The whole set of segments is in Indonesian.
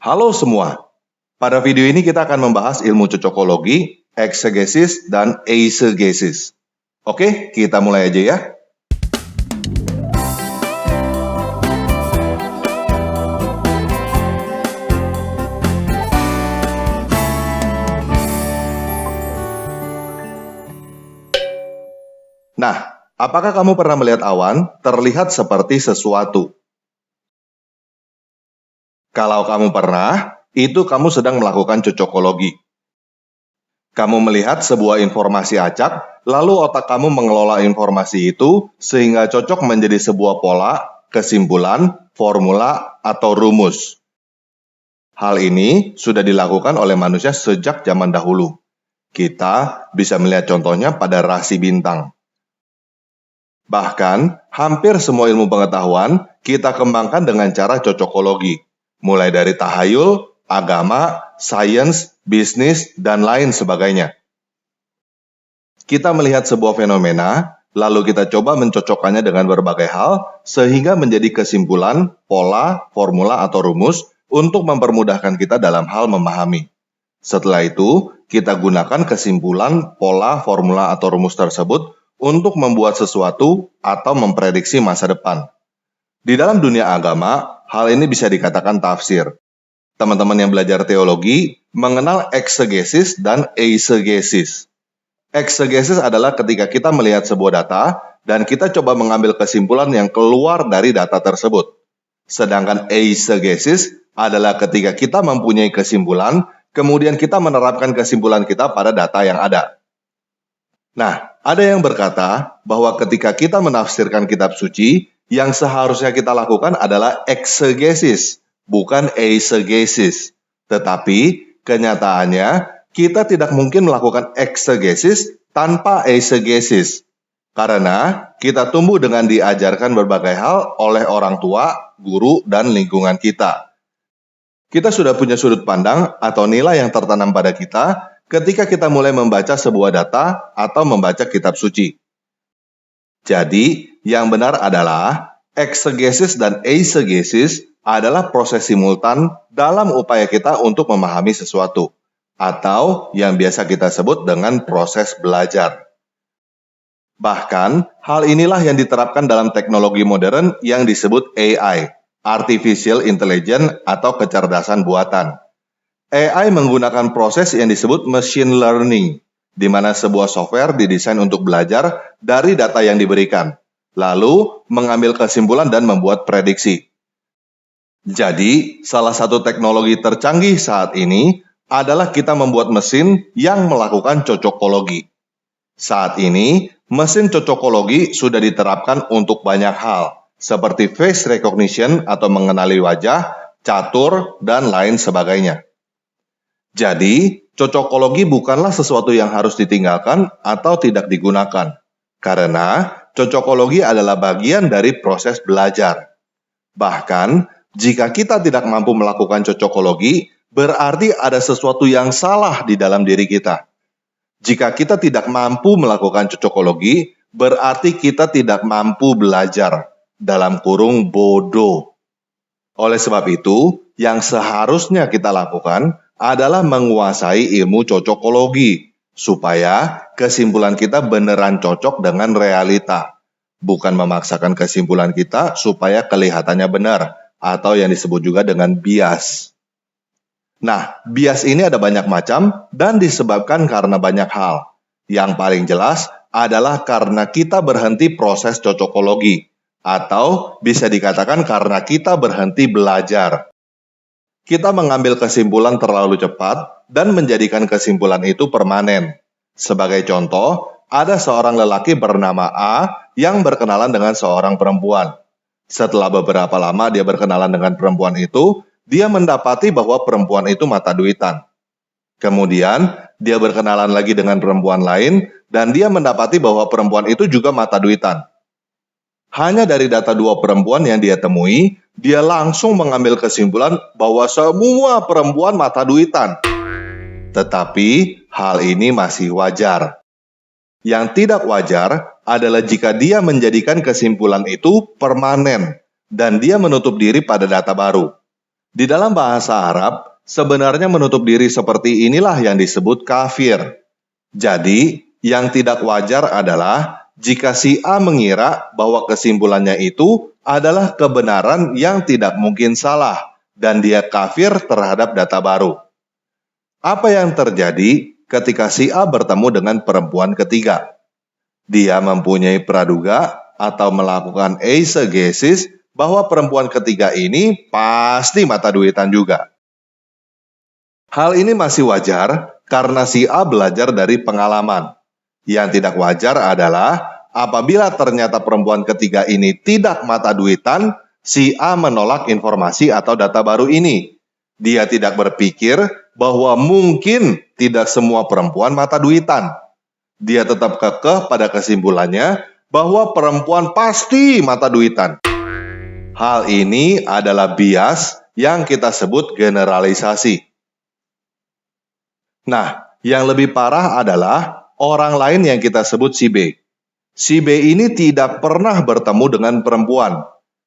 Halo semua, pada video ini kita akan membahas ilmu cocokologi, eksegesis, dan eisegesis. Oke, kita mulai aja ya. Nah, apakah kamu pernah melihat awan terlihat seperti sesuatu? Kalau kamu pernah, itu kamu sedang melakukan cocokologi. Kamu melihat sebuah informasi acak, lalu otak kamu mengelola informasi itu sehingga cocok menjadi sebuah pola, kesimpulan, formula, atau rumus. Hal ini sudah dilakukan oleh manusia sejak zaman dahulu. Kita bisa melihat contohnya pada rasi bintang. Bahkan, hampir semua ilmu pengetahuan kita kembangkan dengan cara cocokologi, mulai dari tahayul, agama, sains, bisnis, dan lain sebagainya. Kita melihat sebuah fenomena, lalu kita coba mencocokkannya dengan berbagai hal, sehingga menjadi kesimpulan, pola, formula, atau rumus untuk mempermudahkan kita dalam hal memahami. Setelah itu, kita gunakan kesimpulan, pola, formula, atau rumus tersebut untuk membuat sesuatu atau memprediksi masa depan. Di dalam dunia agama, hal ini bisa dikatakan tafsir. Teman-teman yang belajar teologi mengenal eksegesis dan eisegesis. Eksegesis adalah ketika kita melihat sebuah data dan kita coba mengambil kesimpulan yang keluar dari data tersebut. Sedangkan eisegesis adalah ketika kita mempunyai kesimpulan, kemudian kita menerapkan kesimpulan kita pada data yang ada. Nah, ada yang berkata bahwa ketika kita menafsirkan kitab suci, yang seharusnya kita lakukan adalah eksegesis, bukan eisegesis. Tetapi, kenyataannya, kita tidak mungkin melakukan eksegesis tanpa eisegesis. Karena kita tumbuh dengan diajarkan berbagai hal oleh orang tua, guru, dan lingkungan kita. Kita sudah punya sudut pandang atau nilai yang tertanam pada kita ketika kita mulai membaca sebuah data atau membaca kitab suci. Jadi, yang benar adalah eksegesis dan eisegesis adalah proses simultan dalam upaya kita untuk memahami sesuatu, atau yang biasa kita sebut dengan proses belajar. Bahkan, hal inilah yang diterapkan dalam teknologi modern yang disebut AI, Artificial Intelligence atau kecerdasan buatan. AI menggunakan proses yang disebut machine learning, di mana sebuah software didesain untuk belajar dari data yang diberikan, lalu mengambil kesimpulan dan membuat prediksi. Jadi, salah satu teknologi tercanggih saat ini adalah kita membuat mesin yang melakukan cocokologi. Saat ini, mesin cocokologi sudah diterapkan untuk banyak hal, seperti face recognition atau mengenali wajah, catur, dan lain sebagainya. Jadi, cocokologi bukanlah sesuatu yang harus ditinggalkan atau tidak digunakan, karena cocokologi adalah bagian dari proses belajar. Bahkan, jika kita tidak mampu melakukan cocokologi, berarti ada sesuatu yang salah di dalam diri kita. Jika kita tidak mampu melakukan cocokologi, berarti kita tidak mampu belajar, dalam kurung bodoh. Oleh sebab itu, yang seharusnya kita lakukan adalah menguasai ilmu cocokologi, supaya kesimpulan kita beneran cocok dengan realita, bukan memaksakan kesimpulan kita supaya kelihatannya benar, atau yang disebut juga dengan bias. Nah, bias ini ada banyak macam dan disebabkan karena banyak hal. Yang paling jelas adalah karena kita berhenti proses cocokologi, atau bisa dikatakan karena kita berhenti belajar. Kita mengambil kesimpulan terlalu cepat dan menjadikan kesimpulan itu permanen. Sebagai contoh, ada seorang lelaki bernama A yang berkenalan dengan seorang perempuan. Setelah beberapa lama dia berkenalan dengan perempuan itu, dia mendapati bahwa perempuan itu mata duitan. Kemudian, dia berkenalan lagi dengan perempuan lain, dan dia mendapati bahwa perempuan itu juga mata duitan. Hanya dari data dua perempuan yang dia temui, dia langsung mengambil kesimpulan bahwa semua perempuan mata duitan. Tetapi, hal ini masih wajar. Yang tidak wajar adalah jika dia menjadikan kesimpulan itu permanen, dan dia menutup diri pada data baru. Di dalam bahasa Arab, sebenarnya menutup diri seperti inilah yang disebut kafir. Jadi, yang tidak wajar adalah jika si A mengira bahwa kesimpulannya itu adalah kebenaran yang tidak mungkin salah, dan dia kafir terhadap data baru. Apa yang terjadi ketika si A bertemu dengan perempuan ketiga? Dia mempunyai praduga atau melakukan eisegesis bahwa perempuan ketiga ini pasti mata duitan juga. Hal ini masih wajar karena si A belajar dari pengalaman. Yang tidak wajar adalah apabila ternyata perempuan ketiga ini tidak mata duitan, si A menolak informasi atau data baru ini. Dia tidak berpikir bahwa mungkin tidak semua perempuan mata duitan. Dia tetap kekeh pada kesimpulannya bahwa perempuan pasti mata duitan. Hal ini adalah bias yang kita sebut generalisasi. Nah, yang lebih parah adalah orang lain yang kita sebut si B. Si B ini tidak pernah bertemu dengan perempuan.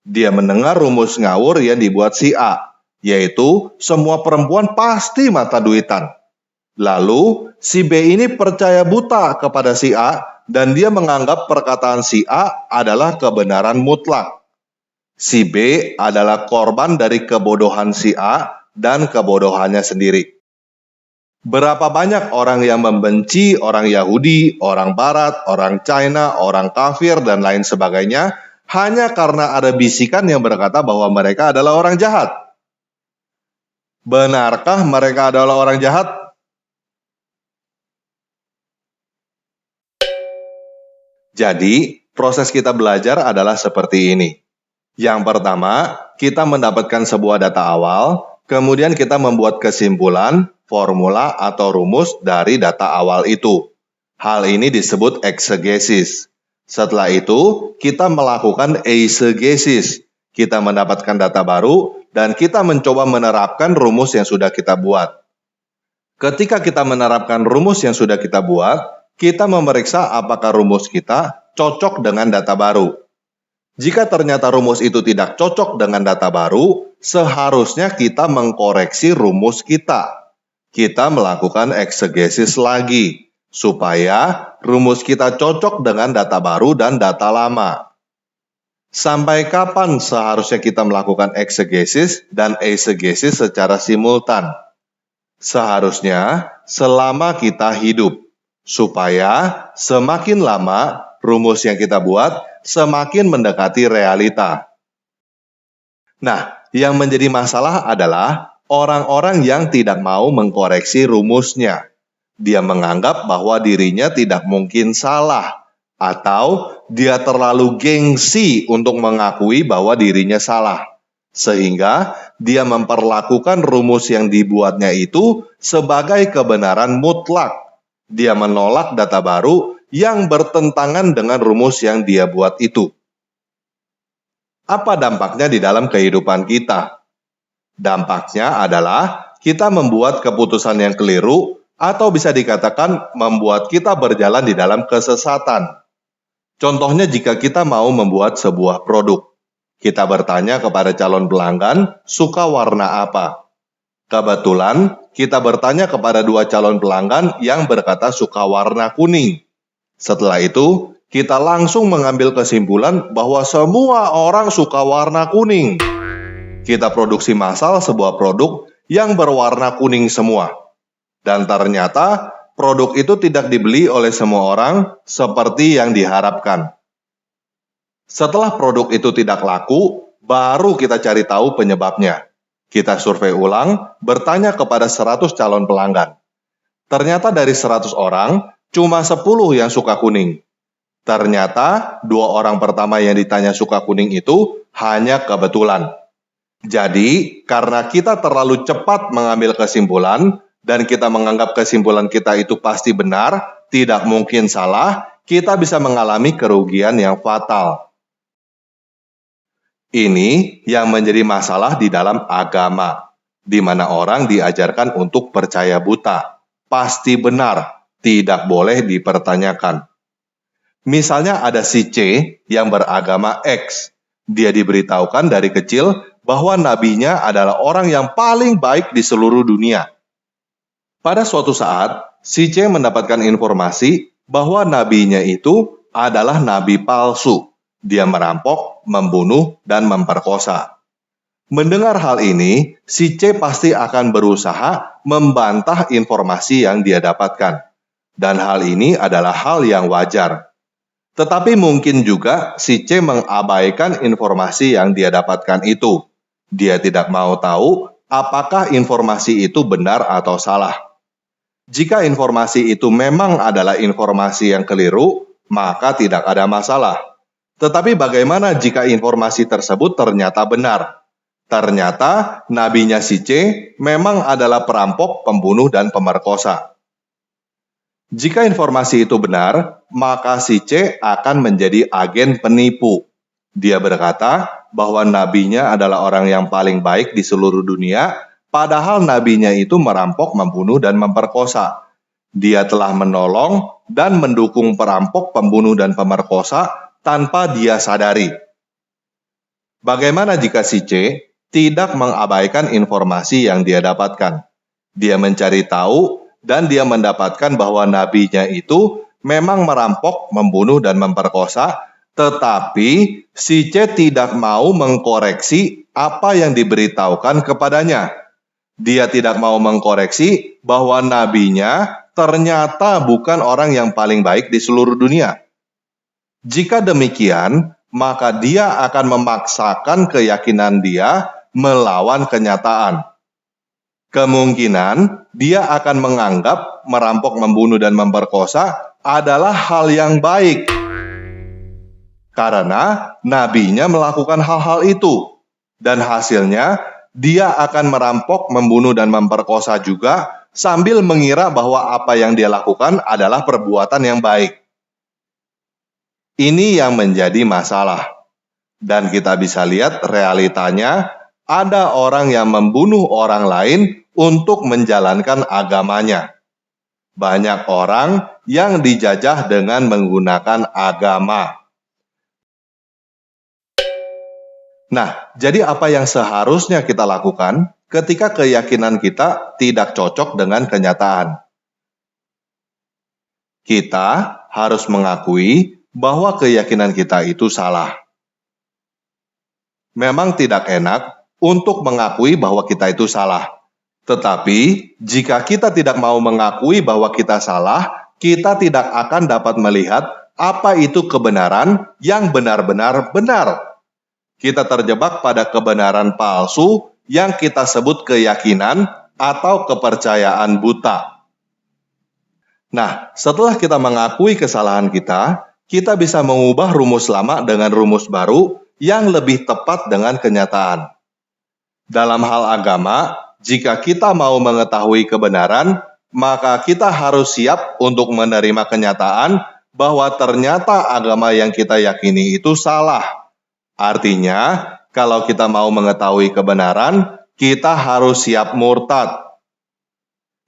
Dia mendengar rumus ngawur yang dibuat si A, yaitu semua perempuan pasti mata duitan. Lalu, si B ini percaya buta kepada si A dan dia menganggap perkataan si A adalah kebenaran mutlak. Si B adalah korban dari kebodohan si A dan kebodohannya sendiri. Berapa banyak orang yang membenci orang Yahudi, orang Barat, orang China, orang kafir, dan lain sebagainya hanya karena ada bisikan yang berkata bahwa mereka adalah orang jahat? Benarkah mereka adalah orang jahat? Jadi, proses kita belajar adalah seperti ini. Yang pertama, kita mendapatkan sebuah data awal, kemudian kita membuat kesimpulan, formula, atau rumus dari data awal itu. Hal ini disebut eksegesis. Setelah itu, kita melakukan eisegesis. Kita mendapatkan data baru, dan kita mencoba menerapkan rumus yang sudah kita buat. Ketika kita menerapkan rumus yang sudah kita buat, kita memeriksa apakah rumus kita cocok dengan data baru. Jika ternyata rumus itu tidak cocok dengan data baru, seharusnya kita mengkoreksi rumus kita. Kita melakukan eksegesis lagi, supaya rumus kita cocok dengan data baru dan data lama. Sampai kapan seharusnya kita melakukan eksegesis dan eisegesis secara simultan? Seharusnya selama kita hidup, supaya semakin lama rumus yang kita buat semakin mendekati realita. Nah, yang menjadi masalah adalah orang-orang yang tidak mau mengkoreksi rumusnya. Dia menganggap bahwa dirinya tidak mungkin salah, atau dia terlalu gengsi untuk mengakui bahwa dirinya salah. Sehingga dia memperlakukan rumus yang dibuatnya itu sebagai kebenaran mutlak. Dia menolak data baru yang bertentangan dengan rumus yang dia buat itu. Apa dampaknya di dalam kehidupan kita? Dampaknya adalah kita membuat keputusan yang keliru atau bisa dikatakan membuat kita berjalan di dalam kesesatan. Contohnya jika kita mau membuat sebuah produk. Kita bertanya kepada calon pelanggan suka warna apa. Kebetulan kita bertanya kepada dua calon pelanggan yang berkata suka warna kuning. Setelah itu, kita langsung mengambil kesimpulan bahwa semua orang suka warna kuning. Kita produksi massal sebuah produk yang berwarna kuning semua. Dan ternyata, produk itu tidak dibeli oleh semua orang seperti yang diharapkan. Setelah produk itu tidak laku, baru kita cari tahu penyebabnya. Kita survei ulang, bertanya kepada 100 calon pelanggan. Ternyata dari 100 orang, cuma 10 yang suka kuning. Ternyata 2 orang pertama yang ditanya suka kuning itu hanya kebetulan. Jadi, karena kita terlalu cepat mengambil kesimpulan, dan kita menganggap kesimpulan kita itu pasti benar, tidak mungkin salah, kita bisa mengalami kerugian yang fatal. Ini yang menjadi masalah di dalam agama, di mana orang diajarkan untuk percaya buta. Pasti benar, tidak boleh dipertanyakan. Misalnya ada si C yang beragama X. Dia diberitahukan dari kecil bahwa nabinya adalah orang yang paling baik di seluruh dunia. Pada suatu saat, si C mendapatkan informasi bahwa nabinya itu adalah nabi palsu. Dia merampok, membunuh, dan memperkosa. Mendengar hal ini, si C pasti akan berusaha membantah informasi yang dia dapatkan. Dan hal ini adalah hal yang wajar. Tetapi mungkin juga si C mengabaikan informasi yang dia dapatkan itu. Dia tidak mau tahu apakah informasi itu benar atau salah. Jika informasi itu memang adalah informasi yang keliru, maka tidak ada masalah. Tetapi bagaimana jika informasi tersebut ternyata benar? Ternyata nabinya si C memang adalah perampok, pembunuh, dan pemerkosa. Jika informasi itu benar, maka si C akan menjadi agen penipu. Dia berkata bahwa nabinya adalah orang yang paling baik di seluruh dunia, padahal nabinya itu merampok, membunuh, dan memperkosa. Dia telah menolong dan mendukung perampok, pembunuh, dan pemerkosa tanpa dia sadari. Bagaimana jika si C tidak mengabaikan informasi yang dia dapatkan? Dia mencari tahu dan dia mendapatkan bahwa nabinya itu memang merampok, membunuh, dan memperkosa, tetapi si C tidak mau mengkoreksi apa yang diberitahukan kepadanya. Dia tidak mau mengkoreksi bahwa nabinya ternyata bukan orang yang paling baik di seluruh dunia. Jika demikian, maka dia akan memaksakan keyakinan dia melawan kenyataan. Kemungkinan dia akan menganggap merampok, membunuh, dan memperkosa adalah hal yang baik. Karena nabinya melakukan hal-hal itu. Dan hasilnya, dia akan merampok, membunuh, dan memperkosa juga sambil mengira bahwa apa yang dia lakukan adalah perbuatan yang baik. Ini yang menjadi masalah. Dan kita bisa lihat realitanya, ada orang yang membunuh orang lain untuk menjalankan agamanya. Banyak orang yang dijajah dengan menggunakan agama. Nah, jadi apa yang seharusnya kita lakukan ketika keyakinan kita tidak cocok dengan kenyataan? Kita harus mengakui bahwa keyakinan kita itu salah. Memang tidak enak untuk mengakui bahwa kita itu salah. Tetapi, jika kita tidak mau mengakui bahwa kita salah, kita tidak akan dapat melihat apa itu kebenaran yang benar-benar benar. Kita terjebak pada kebenaran palsu yang kita sebut keyakinan atau kepercayaan buta. Nah, setelah kita mengakui kesalahan kita bisa mengubah rumus lama dengan rumus baru yang lebih tepat dengan kenyataan. Dalam hal agama, jika kita mau mengetahui kebenaran, maka kita harus siap untuk menerima kenyataan bahwa ternyata agama yang kita yakini itu salah. Artinya, kalau kita mau mengetahui kebenaran, kita harus siap murtad.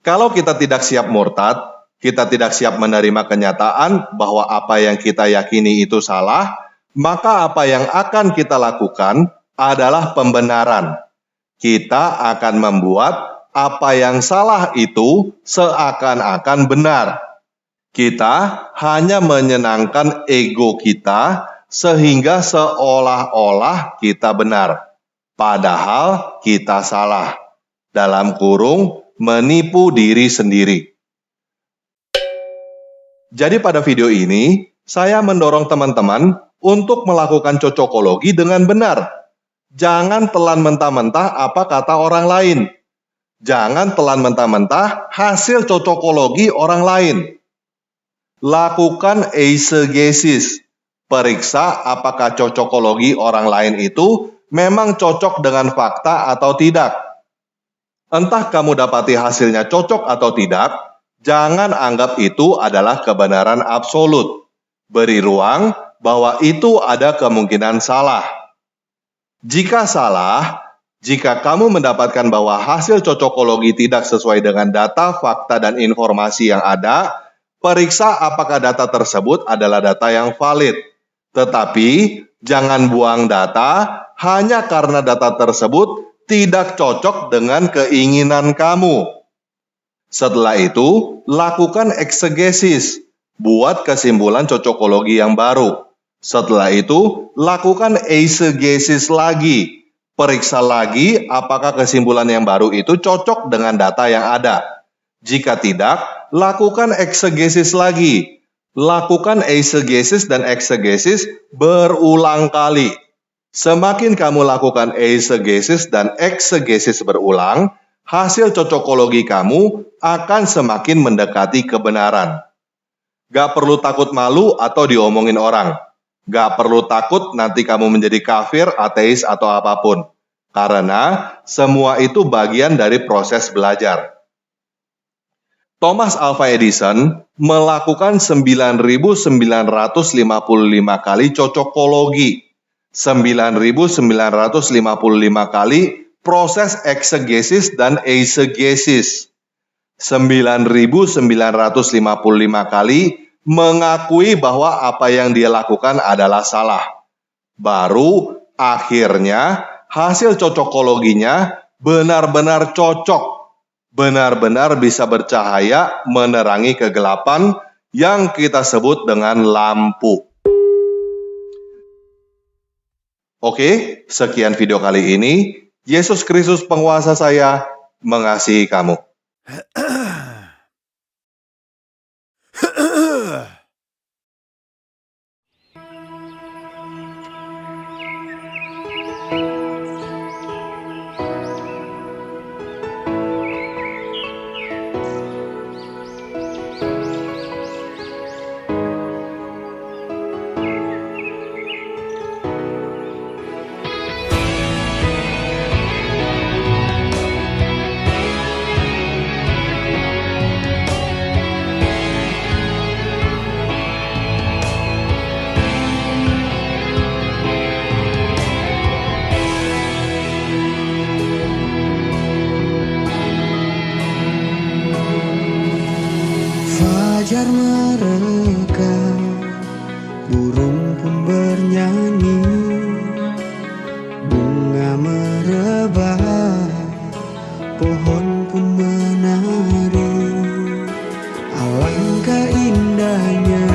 Kalau kita tidak siap murtad, kita tidak siap menerima kenyataan bahwa apa yang kita yakini itu salah, maka apa yang akan kita lakukan adalah pembenaran. Kita akan membuat apa yang salah itu seakan-akan benar. Kita hanya menyenangkan ego kita sehingga seolah-olah kita benar. Padahal kita salah. Dalam kurung, menipu diri sendiri. Jadi pada video ini, saya mendorong teman-teman untuk melakukan cocokologi dengan benar. Jangan telan mentah-mentah apa kata orang lain. Jangan telan mentah-mentah hasil cocokologi orang lain. Lakukan eisegesis. Periksa apakah cocokologi orang lain itu memang cocok dengan fakta atau tidak. Entah kamu dapati hasilnya cocok atau tidak, jangan anggap itu adalah kebenaran absolut. Beri ruang bahwa itu ada kemungkinan salah. Jika salah, jika kamu mendapatkan bahwa hasil cocokologi tidak sesuai dengan data, fakta, dan informasi yang ada, periksa apakah data tersebut adalah data yang valid. Tetapi, jangan buang data hanya karena data tersebut tidak cocok dengan keinginan kamu. Setelah itu, lakukan eksegesis, buat kesimpulan cocokologi yang baru. Setelah itu, lakukan eisegesis lagi. Periksa lagi apakah kesimpulan yang baru itu cocok dengan data yang ada. Jika tidak, lakukan eksegesis lagi. Lakukan eisegesis dan eksegesis berulang kali. Semakin kamu lakukan eisegesis dan eksegesis berulang, hasil cocokologi kamu akan semakin mendekati kebenaran. Gak perlu takut malu atau diomongin orang. Gak perlu takut nanti kamu menjadi kafir, ateis, atau apapun. Karena semua itu bagian dari proses belajar. Thomas Alva Edison melakukan 9.955 kali cocokologi. 9.955 kali proses eksegesis dan eisegesis. 9.955 kali mengakui bahwa apa yang dia lakukan adalah salah. Baru akhirnya hasil cocokologinya benar-benar cocok. Benar-benar bisa bercahaya menerangi kegelapan yang kita sebut dengan lampu. Oke, sekian video kali ini. Yesus Kristus penguasa saya mengasihi kamu. Fajar merekam, burung pun bernyanyi, bunga merebah, pohon pun menari. Alangkah indahnya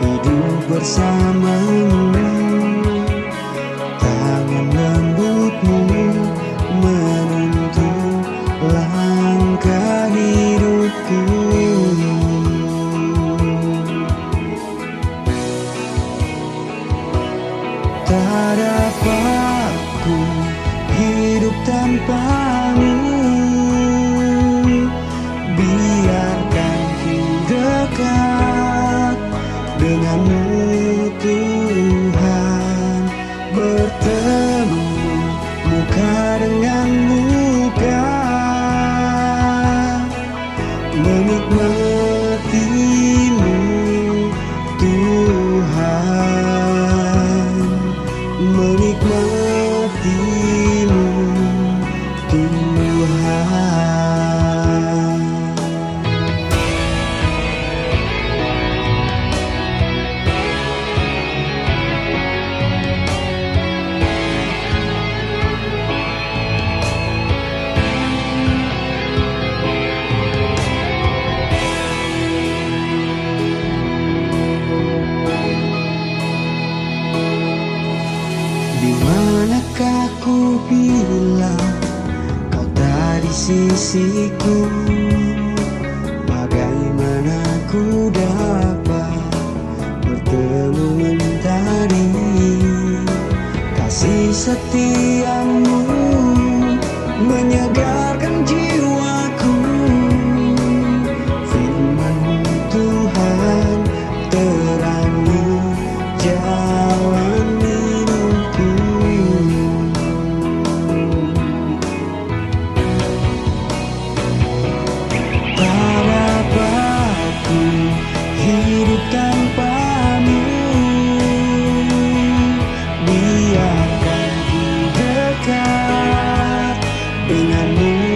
hidup bersamamu, tangan lembutmu menuntun langkah hidupku. Tak dapat ku hidup tanpamu, biarkan ku dekat denganmu Tuhan, bertemu muka dengan muka, menikmatimu Tuhan, menikmatimu Tuhan. Di manakah ku bila kau tak di sisiku? Bagaimana ku dapat bertemu mentari? Kasih setiamu menyegarkan jiwaku, firman-Mu Tuhan terangi jalan hidupku. Tak dapat ku hidup tanpamu, biarkan ku dekat denganmu